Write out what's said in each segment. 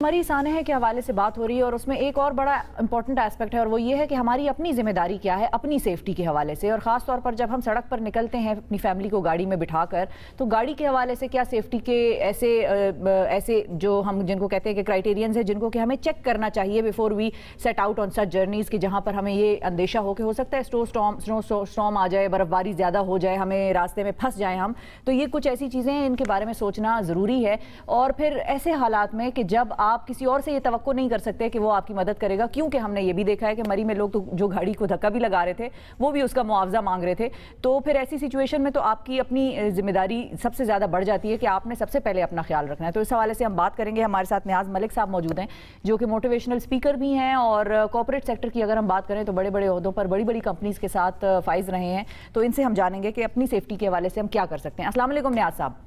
हमारी सानह के हवाले से बात हो रही है और उसमें एक और बड़ा इंपॉर्टेंट एस्पेक्ट है और वो ये है कि हमारी अपनी जिम्मेदारी क्या है अपनी सेफ्टी के हवाले से, और ख़ास तौर पर जब हम सड़क पर निकलते हैं अपनी फैमिली को गाड़ी में बिठाकर, तो गाड़ी के हवाले से क्या सेफ्टी के ऐसे जो हम जिनको कहते हैं कि क्राइटेरियंस है जिनको कि हमें चेक करना चाहिए before we set out on such journeys, कि जहाँ पर हमें ये अंदेशा हो कि हो सकता है स्नो स्टॉर्म आ जाए, बर्फबारी ज़्यादा हो जाए, हमें रास्ते में फंस जाएँ हम, तो ये कुछ ऐसी चीज़ें हैं इनके बारे में सोचना ज़रूरी है। और फिर ऐसे हालात में कि जब आप किसी और से ये तवक्को नहीं कर सकते कि वो आपकी मदद करेगा, क्योंकि हमने ये भी देखा है कि मरी में लोग तो जो गाड़ी को धक्का भी लगा रहे थे वो भी उसका मुआवजा मांग रहे थे, तो फिर ऐसी सिचुएशन में तो आपकी अपनी जिम्मेदारी सबसे ज़्यादा बढ़ जाती है कि आपने सबसे पहले अपना ख्याल रखना है। तो इस हवाले से हम बात करेंगे। हमारे साथ नियाज मलिक साहब मौजूद हैं जो कि मोटिवेशनल स्पीकर भी हैं और कॉर्पोरेट सेक्टर की अगर हम बात करें तो बड़े बड़े ओहदों पर बड़ी बड़ी कंपनीज के साथ फाइज रहे हैं, तो इनसे हम जानेंगे कि अपनी सेफ्टी के हवाले से हम क्या कर सकते हैं। अस्सलाम वालेकुम नियाज साहब।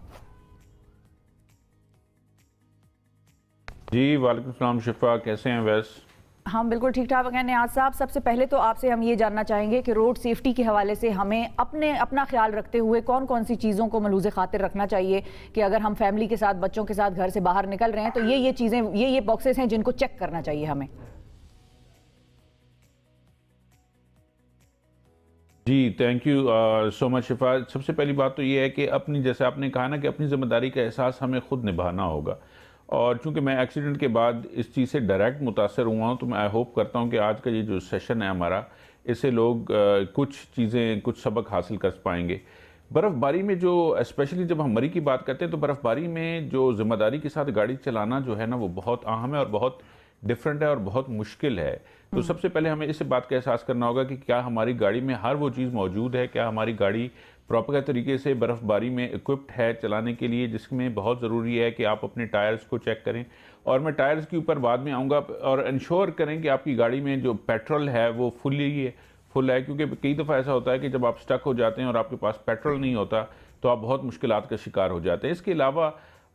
जी वालेकुम सलाम शिफा, कैसे हैं? वैस हम बिल्कुल ठीक ठाक हैं नियाज साहब। सबसे पहले तो आपसे हम ये जानना चाहेंगे कि रोड सेफ्टी के हवाले से हमें अपना ख्याल रखते हुए कौन कौन सी चीज़ों को मलूज़ खातिर रखना चाहिए कि अगर हम फैमिली के साथ बच्चों के साथ घर से बाहर निकल रहे हैं तो ये चीज़ें ये बॉक्सेस हैं जिनको चेक करना चाहिए हमें। जी थैंक यू सो मच शिफा। सबसे पहली बात तो ये है कि अपनी, जैसे आपने कहा ना, कि अपनी ज़िम्मेदारी का एहसास हमें खुद निभाना होगा। और चूंकि मैं एक्सीडेंट के बाद इस चीज़ से डायरेक्ट मुतासर हुआ हूँ, तो मैं आई होप करता हूँ कि आज का ये जो सेशन है हमारा, इससे लोग कुछ चीज़ें, कुछ सबक हासिल कर पाएंगे। बर्फ़बारी में जो, स्पेशली जब हम मरी की बात करते हैं, तो बर्फ़बारी में जो ज़िम्मेदारी के साथ गाड़ी चलाना जो है ना, वो बहुत अहम है और बहुत डिफरेंट है और बहुत मुश्किल है। तो सबसे पहले हमें इस बात का एहसास करना होगा कि क्या हमारी गाड़ी में हर वो चीज़ मौजूद है, क्या हमारी गाड़ी प्रॉपर तरीके से बर्फ़बारी में इक्विप्ड है चलाने के लिए, जिसमें बहुत ज़रूरी है कि आप अपने टायर्स को चेक करें। और मैं टायर्स के ऊपर बाद में आऊँगा। और इंश्योर करें कि आपकी गाड़ी में जो पेट्रोल है वो फुल है, क्योंकि कई दफ़ा ऐसा होता है कि जब आप स्टक हो जाते हैं और आपके पास पेट्रोल नहीं होता तो आप बहुत मुश्किलात का शिकार हो जाते हैं। इसके अलावा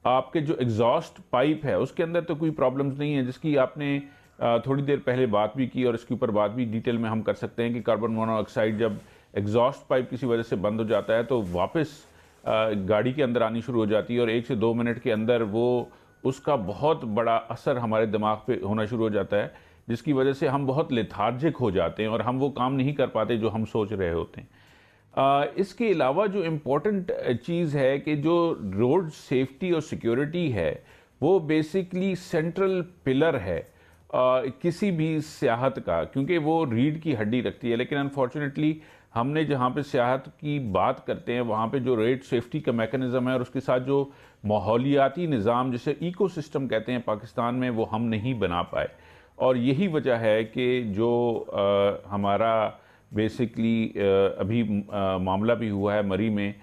आपके जो एग्जॉस्ट पाइप है उसके अंदर तो कोई प्रॉब्लम्स नहीं है, जिसकी आपने थोड़ी देर पहले बात भी की और इसके ऊपर बात भी डिटेल में हम कर सकते हैं कि कार्बन मोनोऑक्साइड जब एग्जॉस्ट पाइप किसी वजह से बंद हो जाता है तो वापस गाड़ी के अंदर आनी शुरू हो जाती है और 1 से 2 मिनट के अंदर वो उसका बहुत बड़ा असर हमारे दिमाग पे होना शुरू हो जाता है, जिसकी वजह से हम बहुत लेथार्जिक हो जाते हैं और हम वो काम नहीं कर पाते जो हम सोच रहे होते हैं। इसके अलावा जो इम्पोर्टेंट चीज़ है कि जो रोड सेफ्टी और सिक्योरिटी है वो बेसिकली सेंट्रल पिलर है किसी भी सियाहत का, क्योंकि वो रीढ़ की हड्डी रखती है। लेकिन अनफॉर्चुनेटली हमने जहाँ पे सियाहत की बात करते हैं वहाँ पे जो रोड सेफ्टी का मैकेनिज़्म है और उसके साथ जो माहौलियाती निज़ाम, जिसे इकोसिस्टम कहते हैं पाकिस्तान में, वो हम नहीं बना पाए। और यही वजह है कि जो हमारा बेसिकली अभी मामला भी हुआ है मरी में,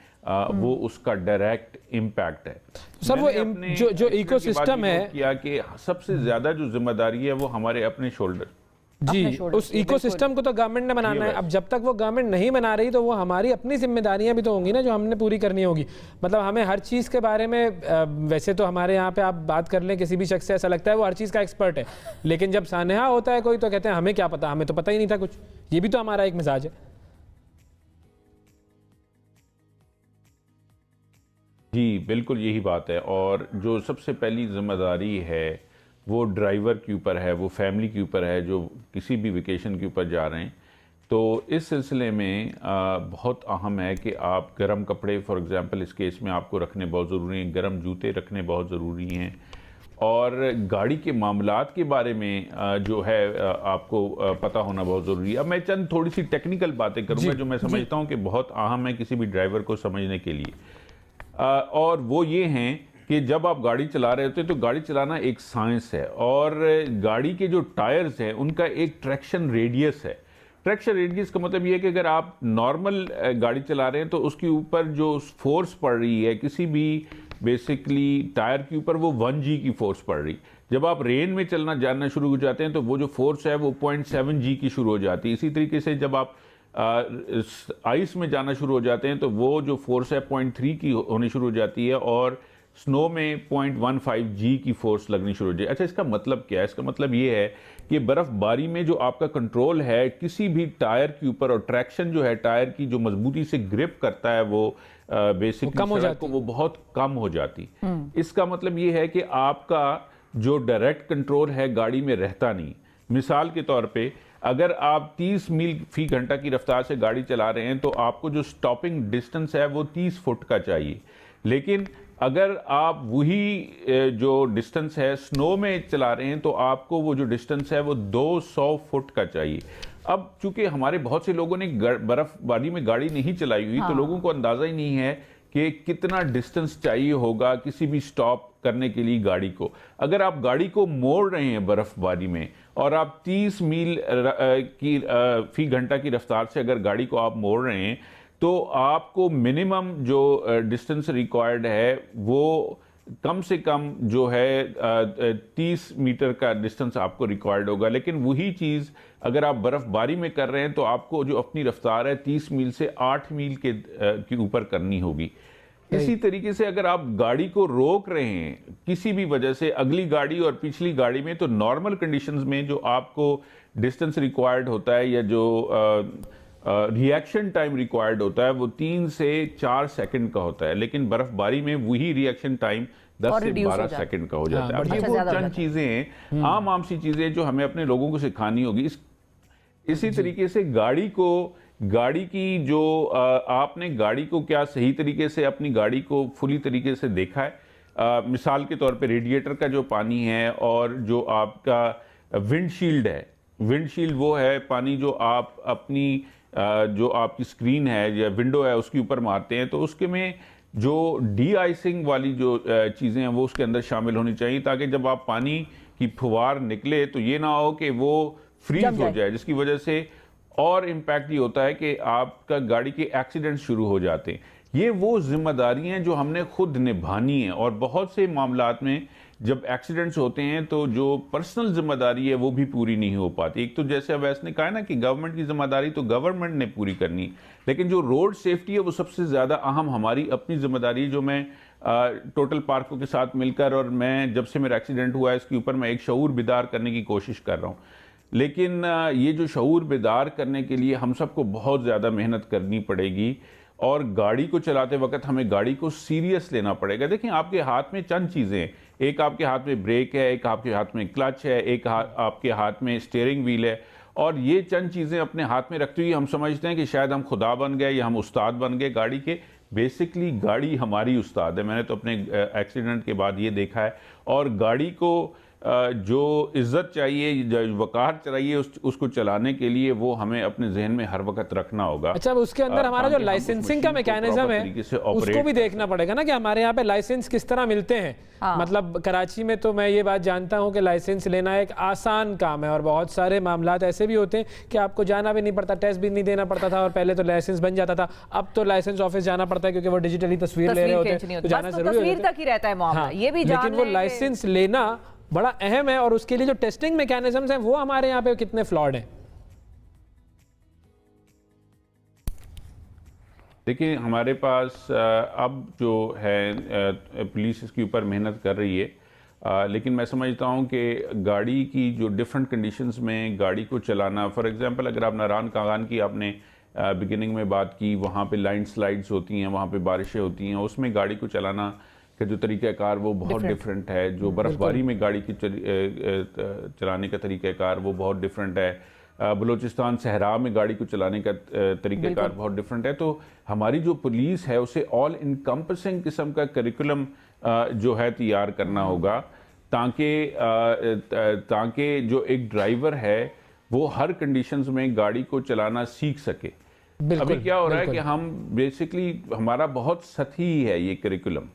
वो उसका डायरेक्ट इम्पैक्ट है। सर वो जो इकोसिस्टम है किया कि सबसे ज़्यादा जो जिम्मेदारी है वो हमारे अपने शोल्डर जी, उस इकोसिस्टम को तो गवर्नमेंट ने बनाना है। अब जब तक वो गवर्नमेंट नहीं बना रही तो वो हमारी अपनी जिम्मेदारियां भी तो होंगी ना, जो हमने पूरी करनी होगी। मतलब हमें हर चीज़ के बारे में, वैसे तो हमारे यहाँ पे आप बात कर लें किसी भी शख्स से, ऐसा लगता है वो हर चीज़ का एक्सपर्ट है, लेकिन जब सानेहा होता है कोई तो कहते हैं हमें क्या पता, हमें तो पता ही नहीं था कुछ। ये भी तो हमारा एक मिजाज है। जी बिल्कुल यही बात है। और जो सबसे पहली जिम्मेदारी है वो ड्राइवर के ऊपर है, वो फैमिली के ऊपर है जो किसी भी वेकेशन के ऊपर जा रहे हैं। तो इस सिलसिले में बहुत अहम है कि आप गर्म कपड़े, फॉर एग्ज़ाम्पल इस केस में आपको रखने बहुत ज़रूरी हैं, गर्म जूते रखने बहुत ज़रूरी हैं। और गाड़ी के मामलात के बारे में जो है आपको पता होना बहुत ज़रूरी है। अब मैं चंद थोड़ी सी टेक्निकल बातें करूँगा जो मैं समझता हूँ कि बहुत अहम है किसी भी ड्राइवर को समझने के लिए। और वो ये हैं कि जब आप गाड़ी चला रहे होते हैं तो गाड़ी चलाना एक साइंस है और गाड़ी के जो टायर्स हैं उनका एक ट्रैक्शन रेडियस है। ट्रैक्शन रेडियस का मतलब ये है कि अगर आप नॉर्मल गाड़ी चला रहे हैं तो उसके ऊपर जो फोर्स पड़ रही है किसी भी बेसिकली टायर के ऊपर, वो 1G की फोर्स पड़ रही। जब आप रेन में जानना शुरू हो जाते हैं तो वो जो फोर्स है वो 0.7G की शुरू हो जाती है। इसी तरीके से जब आप आइस में जाना शुरू हो जाते हैं तो वो जो फोर्स है 0.3 की होनी शुरू हो जाती है और स्नो में 0.15G की फोर्स लगनी शुरू हो जाए। अच्छा, इसका मतलब क्या है? इसका मतलब ये है कि बर्फ़बारी में जो आपका कंट्रोल है किसी भी टायर के ऊपर, और ट्रैक्शन जो है टायर की जो मजबूती से ग्रिप करता है वो बेसिकली सड़क को वो बहुत कम हो जाती। इसका मतलब ये है कि आपका जो डायरेक्ट कंट्रोल है गाड़ी में रहता नहीं। मिसाल के तौर पे अगर आप 30 मील फी घंटा की रफ्तार से गाड़ी चला रहे हैं तो आपको जो स्टॉपिंग डिस्टेंस है वो 30 फुट का चाहिए, लेकिन अगर आप वही जो डिस्टेंस है स्नो में चला रहे हैं तो आपको वो जो डिस्टेंस है वो 200 फुट का चाहिए। अब चूंकि हमारे बहुत से लोगों ने बर्फबारी में गाड़ी नहीं चलाई हुई, तो लोगों को अंदाजा ही नहीं है कि कितना डिस्टेंस चाहिए होगा किसी भी स्टॉप करने के लिए गाड़ी को। अगर आप गाड़ी को मोड़ रहे हैं बर्फबारी में और आप 30 मील की फी घंटा की रफ्तार से अगर गाड़ी को आप मोड़ रहे हैं तो आपको मिनिमम जो डिस्टेंस रिक्वायर्ड है वो कम से कम जो है 30 मीटर का डिस्टेंस आपको रिक्वायर्ड होगा। लेकिन वही चीज़ अगर आप बर्फबारी में कर रहे हैं तो आपको जो अपनी रफ्तार है 30 मील से 8 मील के ऊपर करनी होगी। इसी तरीके से अगर आप गाड़ी को रोक रहे हैं किसी भी वजह से, अगली गाड़ी और पिछली गाड़ी में, तो नॉर्मल कंडीशंस में जो आपको डिस्टेंस रिक्वायर्ड होता है या जो रिएक्शन टाइम रिक्वायर्ड होता है वो 3 से 4 सेकंड का होता है, लेकिन बर्फबारी में वही रिएक्शन टाइम 10 से 12 सेकंड का हो जाता है। अब ये वो चंद चीजें हैं, आम सी चीजें जो हमें अपने लोगों को सिखानी होगी। इसी तरीके से गाड़ी की जो आपने गाड़ी को क्या सही तरीके से अपनी गाड़ी को फुली तरीके से देखा है। मिसाल के तौर पे रेडिएटर का जो पानी है और जो आपका विंडशील्ड है, विंडशील्ड वो है पानी जो आप अपनी जो आपकी स्क्रीन है या विंडो है उसके ऊपर मारते हैं, तो उसके में जो डी आइसिंग वाली जो चीज़ें हैं वो उसके अंदर शामिल होनी चाहिए, ताकि जब आप पानी की फुहार निकले तो ये ना हो कि वो फ्रीज हो जाए, जिसकी वजह से और इम्पैक्ट ये होता है कि आपका गाड़ी के एक्सीडेंट शुरू हो जाते हैं। ये वो जिम्मेदारियां हैं जो हमने खुद निभानी है, और बहुत से मामलात में जब एक्सीडेंट्स होते हैं तो जो पर्सनल जिम्मेदारी है वो भी पूरी नहीं हो पाती। एक तो जैसे अवैस ने कहा है ना कि गवर्नमेंट की जिम्मेदारी तो गवर्नमेंट ने पूरी करनी, लेकिन जो रोड सेफ्टी है वो सबसे ज़्यादा अहम हमारी अपनी जिम्मेदारी, जो मैं टोटल पार्कों के साथ मिलकर और मैं जब से मेरा एक्सीडेंट हुआ है इसके ऊपर मैं एक शऊर बेदार करने की कोशिश कर रहा हूँ। लेकिन ये जो शऊर बेदार करने के लिए हम सबको बहुत ज़्यादा मेहनत करनी पड़ेगी, और गाड़ी को चलाते वक्त हमें गाड़ी को सीरियस लेना पड़ेगा। देखिए आपके हाथ में चंद चीज़ें हैं, एक आपके हाथ में ब्रेक है, एक आपके हाथ में क्लच है, एक आपके हाथ में स्टीयरिंग व्हील है, और ये चंद चीज़ें अपने हाथ में रखते हुए हम समझते हैं कि शायद हम खुदा बन गए या हम उस्ताद बन गए गाड़ी के। बेसिकली गाड़ी हमारी उस्ताद है। मैंने तो अपने एक्सीडेंट के बाद ये देखा है, और गाड़ी को जो इज्जत चाहिए, जो वकार चाहिए उसको चलाने के लिए वो हमें अपने जहन में हर वक्त रखना होगा। अच्छा, उसके अंदर हमारा जो लाइसेंसिंग का मैकेनिज्म है उसको भी देखना पड़ेगा ना, कि हमारे यहाँ पे लाइसेंस किस तरह मिलते हैं। मतलब कराची में तो मैं ये बात जानता हूँ कि लाइसेंस लेना एक आसान काम है, और बहुत सारे मामलात ऐसे भी होते हैं कि आपको जाना भी नहीं पड़ता, टेस्ट भी नहीं देना पड़ता था, और पहले तो लाइसेंस बन जाता था, अब तो लाइसेंस ऑफिस जाना पड़ता है क्योंकि वो डिजिटली तस्वीर ले रहे होते हैं, तो जाना जरूरी है। लेकिन वो लाइसेंस लेना बड़ा अहम है, और उसके लिए जो टेस्टिंग मैकेनिज्म्स हैं वो हमारे यहाँ पे कितने फ्लॉड हैं। देखिए हमारे पास अब जो है पुलिस इसके ऊपर मेहनत कर रही है, लेकिन मैं समझता हूँ कि गाड़ी की जो डिफरेंट कंडीशंस में गाड़ी को चलाना, फॉर एग्जांपल अगर आप नारान कागान की आपने बिगिनिंग में बात की, वहाँ पे लैंड स्लाइड्स होती हैं, वहाँ पे बारिशें होती हैं, उसमें गाड़ी को चलाना का जो तरीक़ाकार वो बहुत डिफरेंट है। जो बर्फ़बारी में गाड़ी की चलाने का तरीक़ाकार वो बहुत डिफरेंट है। बलूचिस्तान सहरा में गाड़ी को चलाने का तरीक़ाकार बहुत डिफरेंट है। तो हमारी जो पुलिस है उसे ऑल इनकम्पसिंग किस्म का करिकुलम जो है तैयार करना होगा, ताकि जो एक ड्राइवर है वो हर कंडीशंस में गाड़ी को चलाना सीख सके। अभी क्या हो रहा है कि हम बेसिकली हमारा बहुत सतही है ये करिकुलम।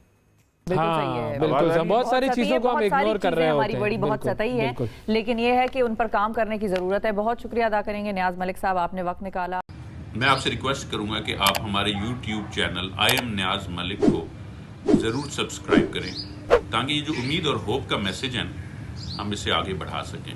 बिल्कुल, बहुत सारी चीजों को हम इग्नोर कर रहे हैं, हमारी बड़ी बहुत सतही है, लेकिन ये है कि उन पर काम करने की जरूरत है। बहुत शुक्रिया अदा करेंगे नियाज मलिक साहब, आपने वक्त निकाला। मैं आपसे रिक्वेस्ट करूंगा कि आप हमारे YouTube चैनल आई एम नियाज मलिक को जरूर सब्सक्राइब करें, ताकि ये जो उम्मीद और होप का मैसेज है हम इसे आगे बढ़ा सकें।